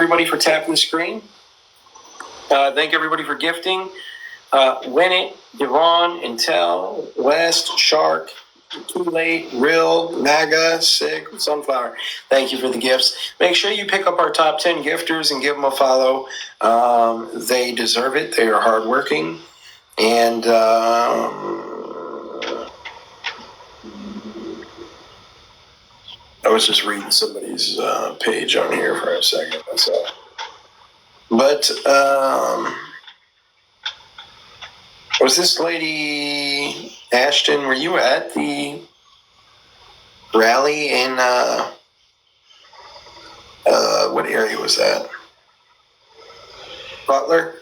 everybody for tapping the screen. Thank everybody for gifting. Win It, Devon, Intel, West, Shark, Too Late, Real, Naga, Sick, Sunflower. Thank you for the gifts. Make sure you pick up our top 10 gifters and give them a follow. They deserve it. They are hardworking. And I was just reading somebody's page on here for a second. That's all. But was this lady Ashton? Were you at the rally in what area was that? Butler?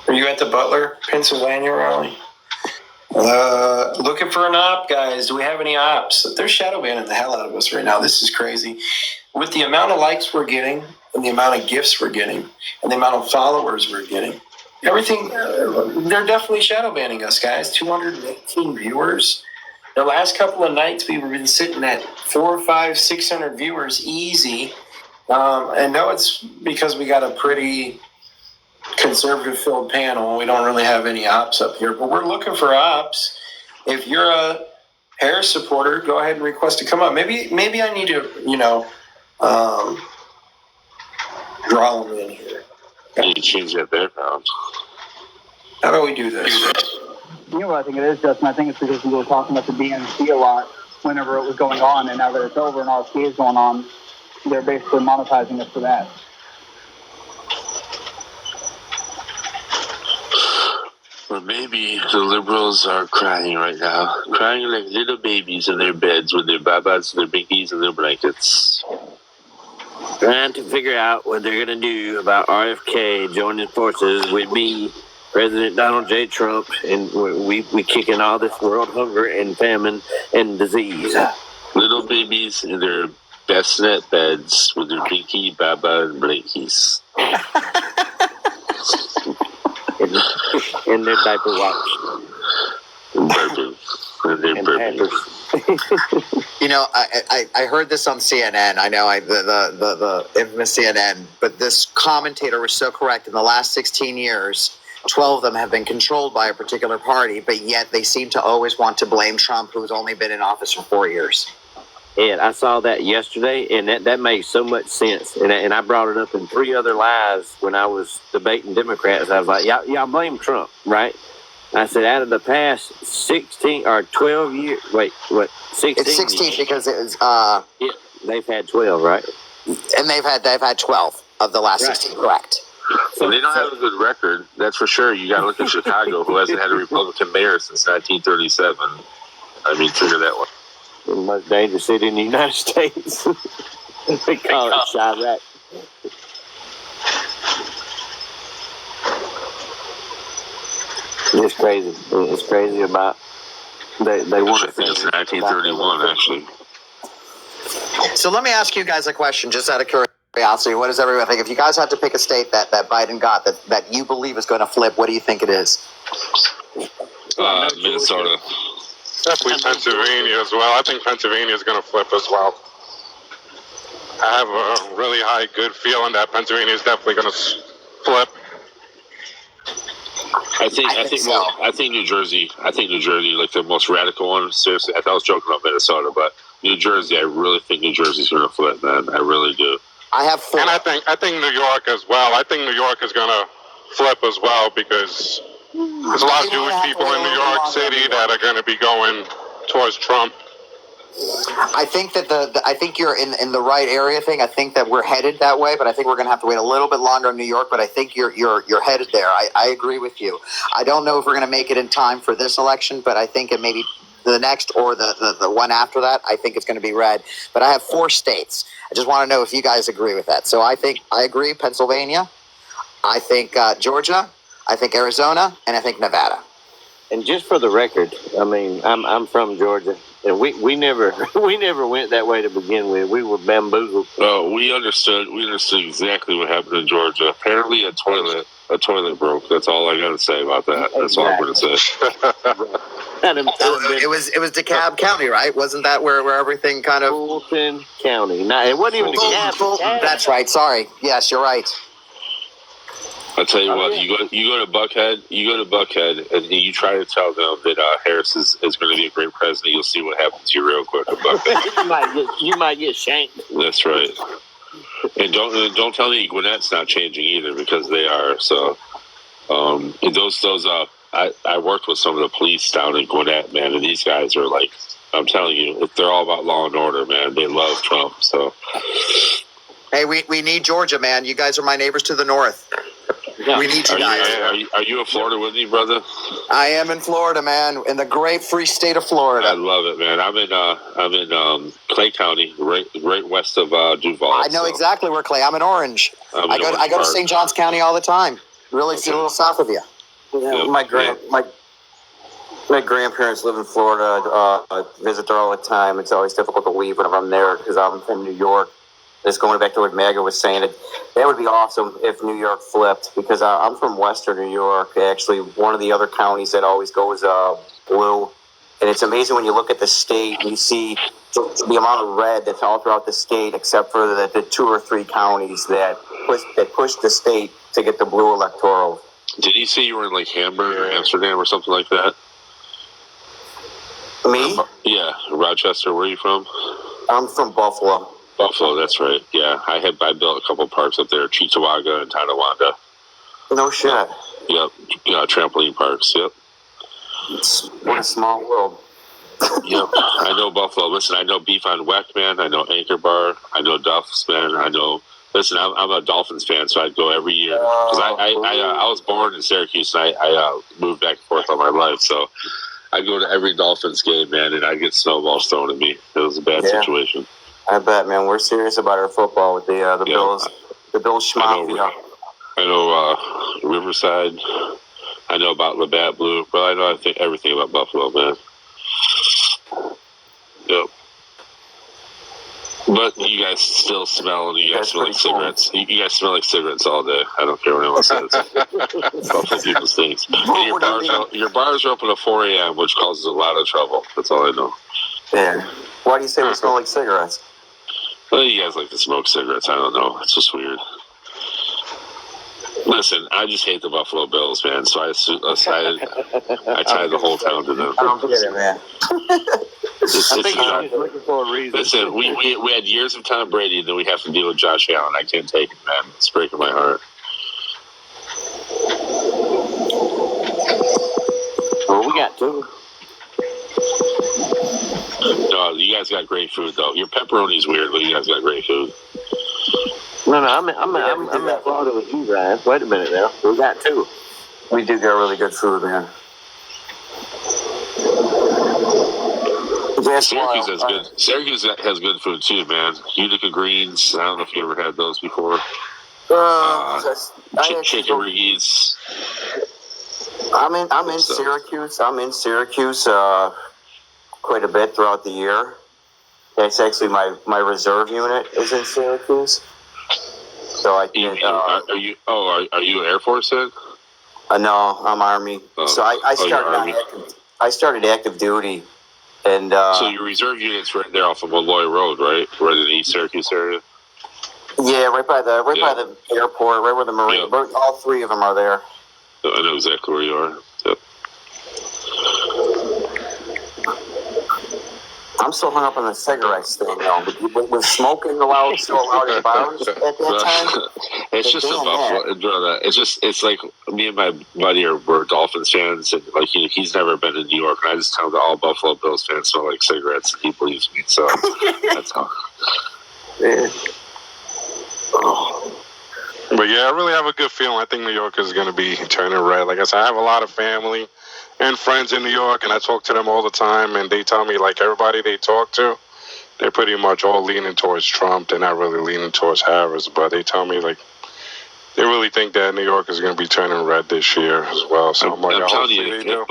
Were you at the Butler, Pennsylvania rally? Looking for an op, guys. Do we have any ops? They're shadow banning the hell out of us right now. This is crazy. With the amount of likes we're getting, and the amount of gifts we're getting, and the amount of followers we're getting, everything, they're definitely shadow banning us, guys. 218 viewers. The last couple of nights, we've been sitting at 400, 500, 600 viewers easy. And no, it's because we got a pretty conservative filled panel. We don't really have any ops up here, but we're looking for ops. If you're a Harris supporter, go ahead and request to come up. Maybe I need to, draw them in here. You need to change that background. How about we do this? You know what I think it is, Justin? I think it's because we were talking about the DNC a lot whenever it was going on, and now that it's over and RFK is going on, they're basically monetizing us for that. Or maybe the liberals are crying right now. Crying like little babies in their beds with their babas, their binkies, and their blankets. Trying to figure out what they're going to do about RFK joining forces with me, President Donald J. Trump, and we kicking all this world hunger and famine and disease. Little babies in their bassinet beds with their binky, baba, and blankies. In their diaper watch. And their burping. I heard this on CNN. I know the infamous CNN, but this commentator was so correct. In the last 16 years, 12 of them have been controlled by a particular party, but yet they seem to always want to blame Trump, who's only been in office for 4 years. And I saw that yesterday, and that makes so much sense. And I brought it up in 3 other lives when I was debating Democrats. I was like, y'all blame Trump, right? I said, out of the past 16 or 12 years, 16? It's 16 years. Because it was... Yeah, they've had 12, right? And they've had 12 of the last 16, correct. So they don't have a good record, that's for sure. You got to look at Chicago, who hasn't had a Republican mayor since 1937. I mean, figure that one. The most dangerous city in the United States. They call it Chirac. It's crazy. It's crazy about they want to think it's 1931 actually. So let me ask you guys a question, just out of curiosity. What does everyone think? If you guys had to pick a state that Biden got that you believe is going to flip, what do you think it is? Minnesota. Definitely Pennsylvania as well. I think Pennsylvania is going to flip as well. I have a really high good feeling that Pennsylvania is definitely going to flip. I think New Jersey. I think New Jersey, like the most radical one. Seriously, I thought I was joking about Minnesota, but New Jersey, I really think New Jersey's going to flip, man. I really do. I have 4. And I think New York as well. I think New York is going to flip as well because there's a lot of Jewish people in New York City that are going to be going towards Trump. I think that I think you're in the right area thing. I think that we're headed that way, but I think we're going to have to wait a little bit longer in New York. But I think you're headed there. I agree with you. I don't know if we're going to make it in time for this election, but I think it maybe the next or the one after that. I think it's going to be red. But I have 4 states. I just want to know if you guys agree with that. So I think I agree. Pennsylvania. I think Georgia. I think Arizona, and I think Nevada. And just for the record, I mean, I'm from Georgia, and we never went that way to begin with. We were bamboozled. Oh, we understood exactly what happened in Georgia. Apparently, a toilet broke. That's all I got to say about that. That's all I'm going to say. It was DeKalb County, right? Wasn't that where everything kind of Fulton County. No, it wasn't even DeKalb. Fulton. That's right. Sorry. Yes, you're right. I'll tell you what, you go to Buckhead, and you try to tell them that Harris is going to be a great president. You'll see what happens to you real quick at Buckhead. you might get shanked. That's right. And don't tell me Gwinnett's not changing either, because they are. So I worked with some of the police down in Gwinnett, man, and these guys are like, I'm telling you, they're all about law and order, man. They love Trump. So hey, we need Georgia, man. You guys are my neighbors to the north. Yeah. We need you guys. Are you in Florida with me, brother? I am in Florida, man, in the great free state of Florida. I love it, man. I'm in Clay County, right west of Duval. I know exactly where Clay. I'm in Orange. I go to St. Johns County all the time. Really, a little south of you. Yeah, my grandparents live in Florida. I visit there all the time. It's always difficult to leave whenever I'm there because I'm from New York. Just going back to what Maggie was saying, that would be awesome if New York flipped, because I'm from Western New York, actually one of the other counties that always goes blue. And it's amazing when you look at the state and you see the amount of red that's all throughout the state, except for the 2 or 3 counties that push the state to get the blue electoral. Did you say you were in like Hamburg or Amsterdam or something like that? Me? Yeah, Rochester. Where are you from? I'm from Buffalo. Buffalo, that's right. Yeah, I built a couple parks up there, Cheektowaga and Tonawanda. No shit. Yep, trampoline parks. Yep. What a small world. Yep, I know Buffalo. Listen, I know Beef on Weck, man. I know Anchor Bar. I know Duff's, man. Listen, I'm a Dolphins fan, so I'd go every year because I was born in Syracuse and I moved back and forth all my life, so I'd go to every Dolphins game, man, and I'd get snowballs thrown at me. It was a bad situation. I bet, man. We're serious about our football with the Bills. The Bills Schmafia. I know Riverside. I know about Labatt Blue, but I think everything about Buffalo, man. Yep. But you guys still smell, and you guys smell like cigarettes. You guys smell like cigarettes all day. I don't care what anyone says. Buffalo people stinks. Your bars are open at 4 a.m., which causes a lot of trouble. That's all I know. Yeah. Why do you say we smell like cigarettes? Well, you guys like to smoke cigarettes. I don't know. It's just weird. Listen, I just hate the Buffalo Bills, man. So I tied the whole town to them. I don't get it, man. I think he's looking for a reason. Listen, we had years of Tom Brady, and then we have to deal with Josh Allen. I can't take it, man. It's breaking my heart. Well, we got 2. No, you guys got great food, though. Your pepperoni's weird, but you guys got great food. No, I'm in Florida with you, Ryan. Wait a minute now. We got 2. We do get really good food, man. Syracuse has good food too, man. Utica greens. I don't know if you ever had those before. Chicken riggies. I'm in Syracuse. I'm in Syracuse quite a bit throughout the year. That's actually my reserve unit is in Syracuse. So I can. Are you Air Force then? No, I'm Army. So I started active duty. And so your reserve unit's right there off of Molloy Road, right? Right in the East Syracuse area? Yeah, right by the airport, right where the Marine. Yep. All 3 of them are there. I know exactly where you are. Yep. I'm still hung up on the cigarettes thing, though. Was smoking still allowed in bars at that time? It's just a Buffalo. It's like me and my buddy we're Dolphins fans, and like he's never been in New York, and I just tell him that all Buffalo Bills fans smell like cigarettes, and he believes me. So that's all. Yeah. But yeah, I really have a good feeling. I think New York is going to be turning red. Like I said, I have a lot of family and friends in New York, and I talk to them all the time, and they tell me, like, everybody they talk to, they're pretty much all leaning towards Trump. They're not really leaning towards Harris, but they tell me, like, they really think that New York is going to be turning red this year as well. So I'm telling you,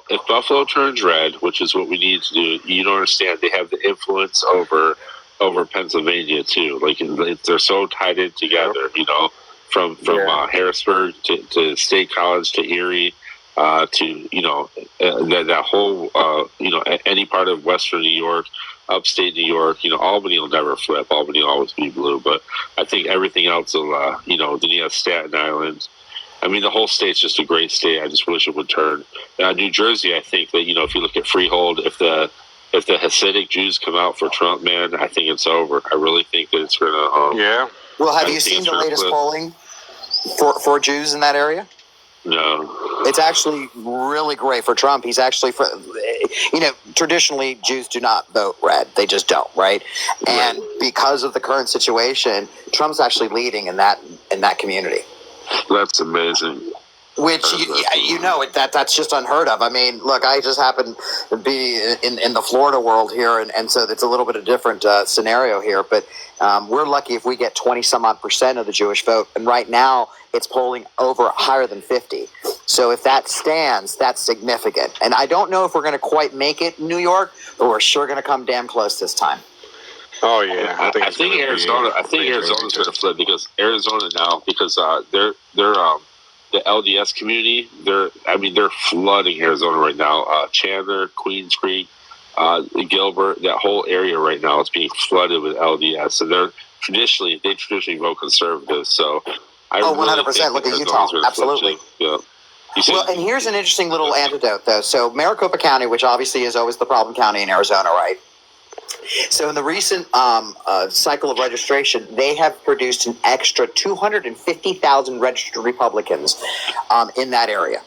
if Buffalo turns red, which is what we need to do, you don't understand. They have the influence over Pennsylvania too. Like they're so tied in together. You know, from Harrisburg to State College to Erie to that whole any part of Western New York, upstate New York. Albany will never flip. Albany will always be blue. But I think everything else will. Then you have Staten Island. I mean, the whole state's just a great state. I just wish it would turn. New Jersey, I think that if you look at Freehold, if the Hasidic Jews come out for Trump, man, I think it's over. I really think that it's gonna. Yeah. Well, have you seen the latest polling for Jews in that area? No. It's actually really great for Trump. He's actually traditionally Jews do not vote red. They just don't, right? And because of the current situation, Trump's actually leading in that community. That's amazing. Which that's just unheard of. I mean, look, I just happen to be in the Florida world here, and so it's a little bit of a different scenario here. But we're lucky if we get 20 some odd % of the Jewish vote, and right now it's polling over higher than 50. So if that stands, that's significant. And I don't know if we're going to quite make it in New York, but we're sure going to come damn close this time. Oh yeah, I think Arizona. I think Arizona's going to flip because Arizona now they're the LDS community. They're flooding Arizona right now. Chandler, Queens Creek, Gilbert, that whole area right now is being flooded with LDS. And they traditionally vote conservative. So I 100%. Look at Utah. Absolutely. Yeah. Well, and here's an interesting little antidote, though. So Maricopa County, which obviously is always the problem county in Arizona, right? So in the recent cycle of registration, they have produced an extra 250,000 registered Republicans in that area,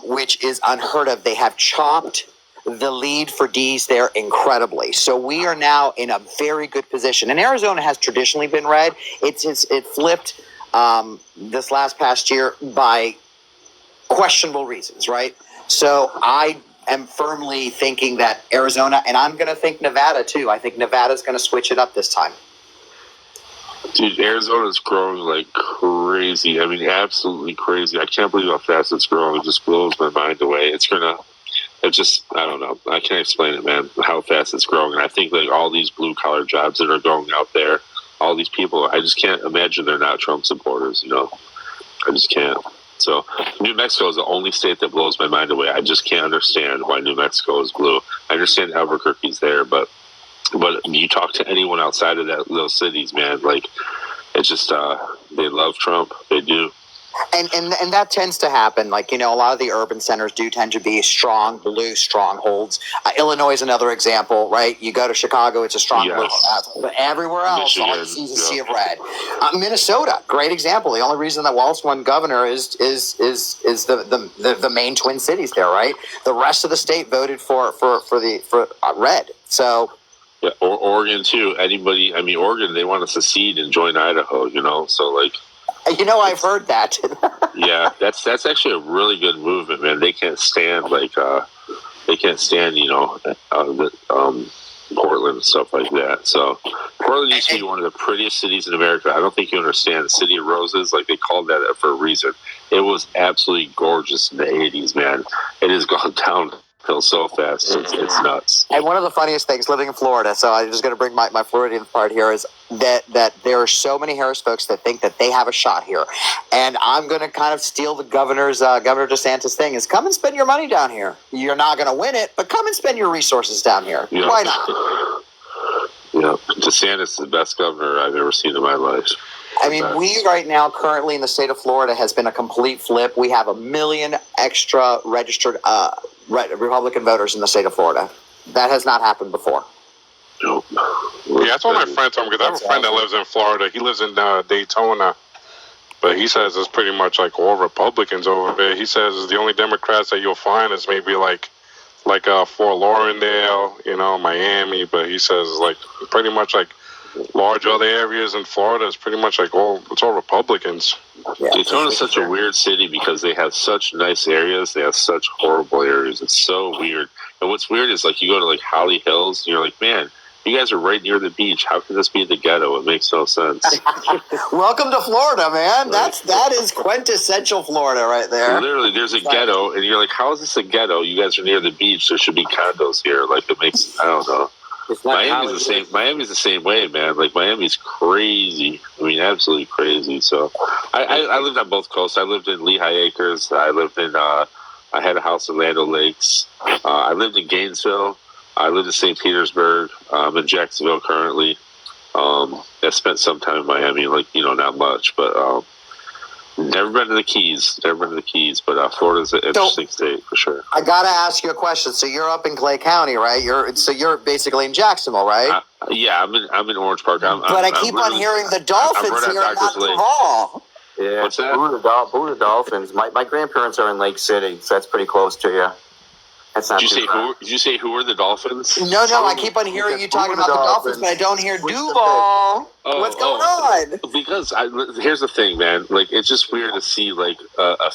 which is unheard of. They have chopped the lead for D's there incredibly. So we are now in a very good position. And Arizona has traditionally been red. It flipped this past year by questionable reasons, right? So I am firmly thinking that Arizona, and I'm going to think Nevada too. I think Nevada's going to switch it up this time. Dude, Arizona's growing like crazy. I mean, absolutely crazy. I can't believe how fast it's growing. It just blows my mind away. I don't know. I can't explain it, man, how fast it's growing. And I think like all these blue collar jobs that are going out there, all these people, I just can't imagine they're not Trump supporters, I just can't. So New Mexico is the only state that blows my mind away. I just can't understand why New Mexico is blue. I understand Albuquerque's there, but you talk to anyone outside of those cities, man, like it's just they love Trump. They do. And that tends to happen. Like, a lot of the urban centers do tend to be strong blue strongholds. Illinois is another example, right? You go to Chicago, it's a strong blue. But everywhere else, all you see is a sea of red. Minnesota, great example. The only reason that Wallace won governor is the main Twin Cities there, right? The rest of the state voted for red. So. Yeah, or Oregon too. Oregon, they want to secede and join Idaho, so like. I've heard that. Yeah, that's actually a really good movement, man. They can't stand Portland and stuff like that. So Portland used to be one of the prettiest cities in America. I don't think you understand. The City of Roses, like they called that for a reason. It was absolutely gorgeous in the 80s, man. It has gone downhill so fast. It's nuts. And one of the funniest things living in Florida, so I'm just going to bring my Floridian part here, is that there are so many Harris folks that think that they have a shot here. And I'm going to kind of steal the Governor DeSantis thing, is come and spend your money down here. You're not going to win it, but come and spend your resources down here. Yeah. Why not? Yeah, DeSantis is the best governor I've ever seen in my life. I mean, we right now, currently in the state of Florida, has been a complete flip. We have 1 million extra registered Republican voters in the state of Florida. That has not happened before. Nope. Yeah, that's what my friend told me, because I have a friend that lives in Florida. He lives in Daytona, but he says it's pretty much like all Republicans over there. He says the only Democrats that you'll find is maybe like Fort Lauderdale, Miami, but he says like pretty much like large other areas in Florida is pretty much like it's all Republicans. Yeah, Daytona is such a weird city because they have such nice areas. They have such horrible areas. It's so weird. And what's weird is like you go to like Holly Hills and you're like, man, you guys are right near the beach. How can this be the ghetto? It makes no sense. Welcome to Florida, man. That is quintessential Florida right there. Literally, there's a ghetto, and you're like, how is this a ghetto? You guys are near the beach. There should be condos here. Like, it makes, I don't know. Miami's the same. Miami's the same way, man. Like Miami's crazy. I mean, absolutely crazy. So, I lived on both coasts. I lived in Lehigh Acres. I lived in I had a house in Land O'Lakes. I lived in Gainesville. I lived in St. Petersburg. I'm in Jacksonville currently. I spent some time in Miami, not much, but never been to the Keys. But Florida's an interesting state for sure. I gotta ask you a question. So you're up in Clay County, right? You're basically in Jacksonville, right? Yeah, I'm in Orange Park. But I keep on hearing the Dolphins right here, at not Dodgers Lake. Duval. Yeah, What's that? Boo the Dolphins. My grandparents are in Lake City, so that's pretty close to you. That's not Did too far. you say who are the Dolphins? No, I keep on hearing you talking about the Dolphins, but I don't hear Duval. What's going on? Because here's the thing, man. Like, it's just weird to see like a